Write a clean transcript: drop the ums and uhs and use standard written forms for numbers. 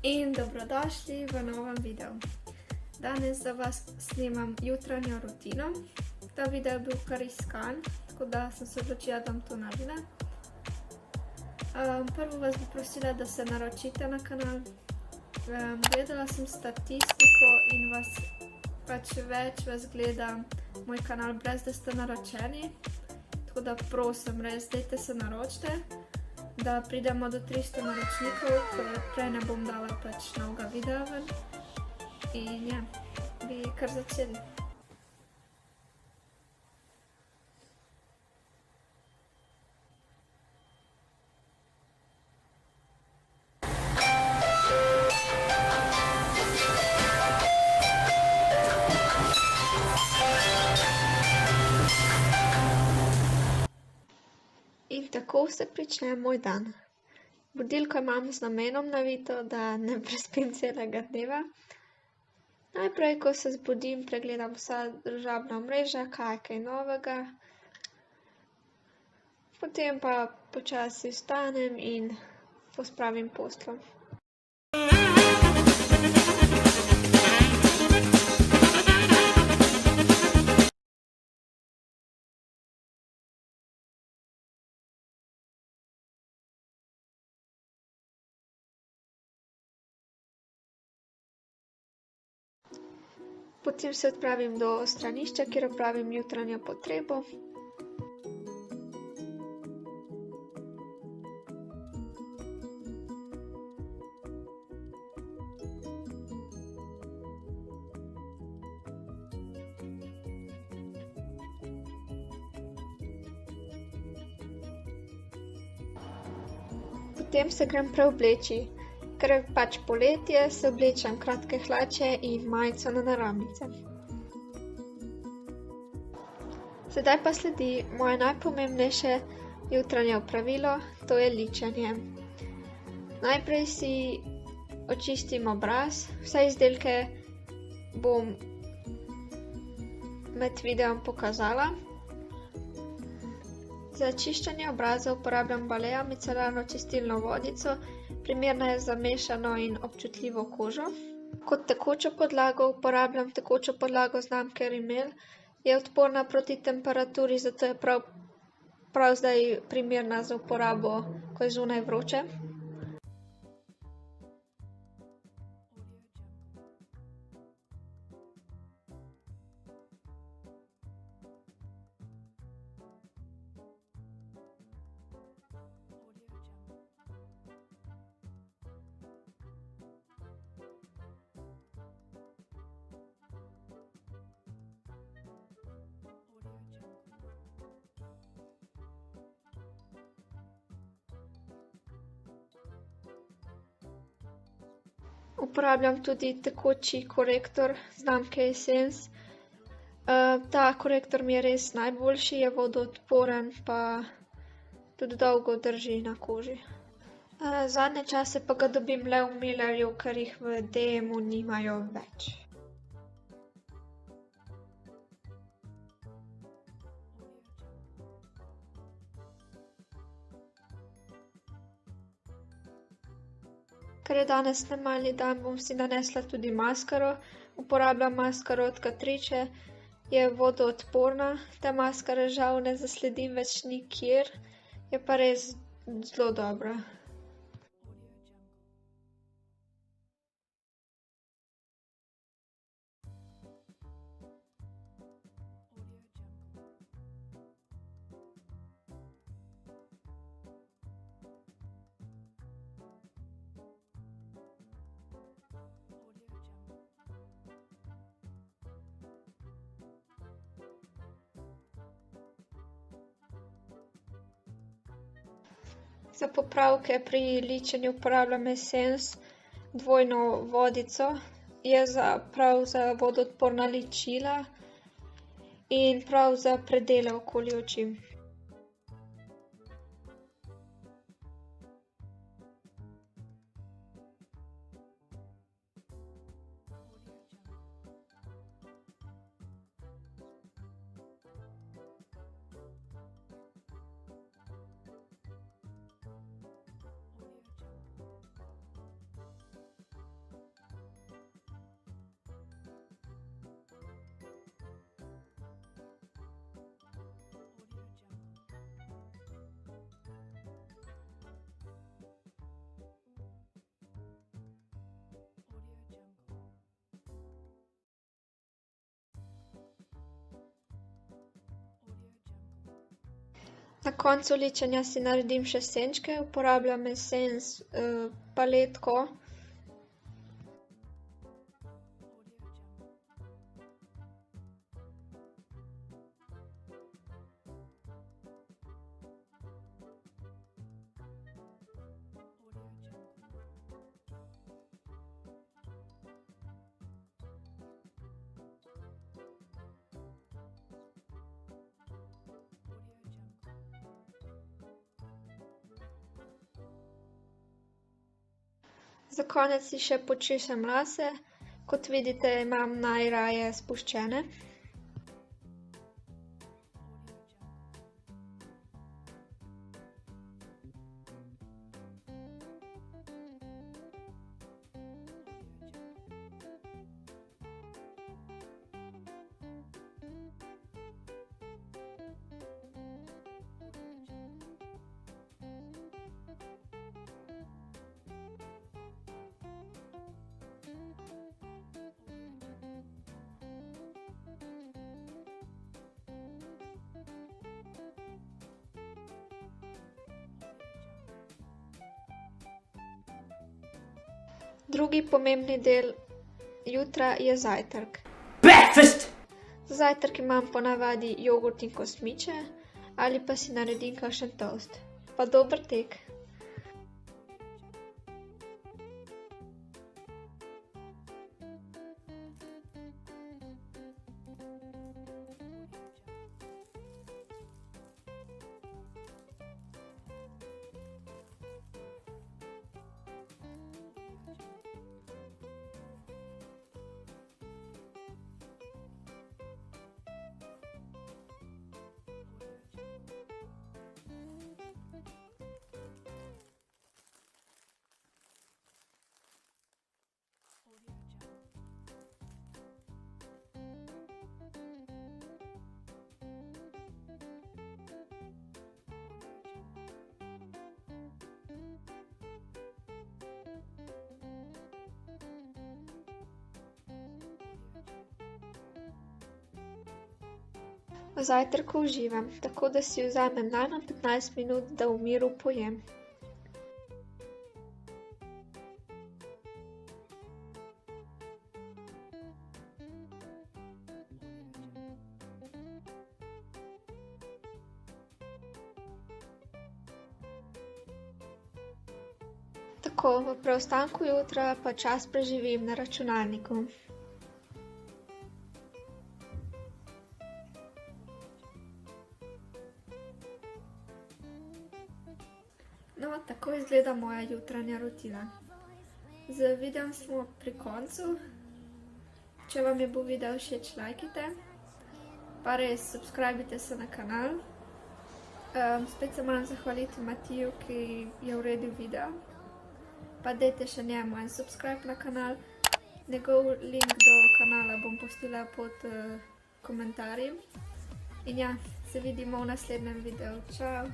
In dobrodošli v novem videu. Danes za vas snimam jutranjo rutino. Ta video je bil kar iskan, tako da sem se odločila, da bom to naredila. Prvo vas bi prosila, da se naročite na kanal. Gledala sem statistiko in več vas gleda moj kanal, brez da ste naročeni. Tako da prosim, res, dajte se naročite, da pridemo do 300 naročnikov, ker prej ne bom dala novega videa ven. In ja, bi kar začeli. In tako se prične moj dan. Budilko imam z namenom navito, da ne prespim celega dneva. Najprej, ko se zbudim, pregledam vsa družabna omrežja, kaj je kaj novega. Potem pa počasi vstanem in pospravim posteljo. Potem se odpravim do stranišča, kjer opravim jutranjo potrebo. Potem se grem preobleči. Ker je pač poletje, se oblečem kratke hlače in majico na naramnice. Sedaj pa sledi moje najpomembnejše jutranje opravilo, to je ličenje. Najprej si očistim obraz, vse izdelke bom med videom pokazala. Za čiščenje obraza uporabljam Balea micelarno čistilno vodico, primerna je za mešano in občutljivo kožo. Kot tekočo podlago uporabljam tekočo podlago znamke Rimmel, je odporna proti temperaturi, zato je prav zdaj primerna za uporabo, ko je zunaj vroče. Uporabljam tudi tekoči korektor znamke Essence. Ta korektor mi je res najboljši, je vodoodporen pa tudi dolgo drži na koži. Zadnje čase pa ga dobim le v Millerju, ker jih v DM-u nimajo več. Ker je danes snemalni dan, bom si nanesla tudi maskaro. Uporabljam maskaro od Catrice, je vodoodporna. Te maskare žal ne zasledim več nikjer, je pa res zelo dobra. Za popravke pri ličenju uporabljam Essence dvojno vodico, je prav za vodoodporna ličila in prav za predele okoli oči. Na koncu ličenja si naredim še senčke, uporabljam Essence paletko. Za konec si še počešem lase. Kot vidite, imam najraje spuščene. Drugi pomembni del jutra je zajtrk. Breakfast! Za zajtrk imam ponavadi jogurt in kosmiče ali pa si naredim kakšen toast. Pa dober tek! V zajtrku uživam, tako da si vzamem najmanj 15 minut, da v miru pojem. Tako, v preostanku jutra pa čas preživim na računalniku. No, tako izgleda moja jutranja rutina. Z videom smo pri koncu. Če vam je bil video všeč, lajkite. Pa res, subscribite se na kanal. Spet se moram zahvaliti Matiju, ki je uredil video. Pa dajte še njemu en subscribe na kanal. Njegov link do kanala bom pustila pod komentarjem. In ja, se vidimo v naslednjem videu. Čau!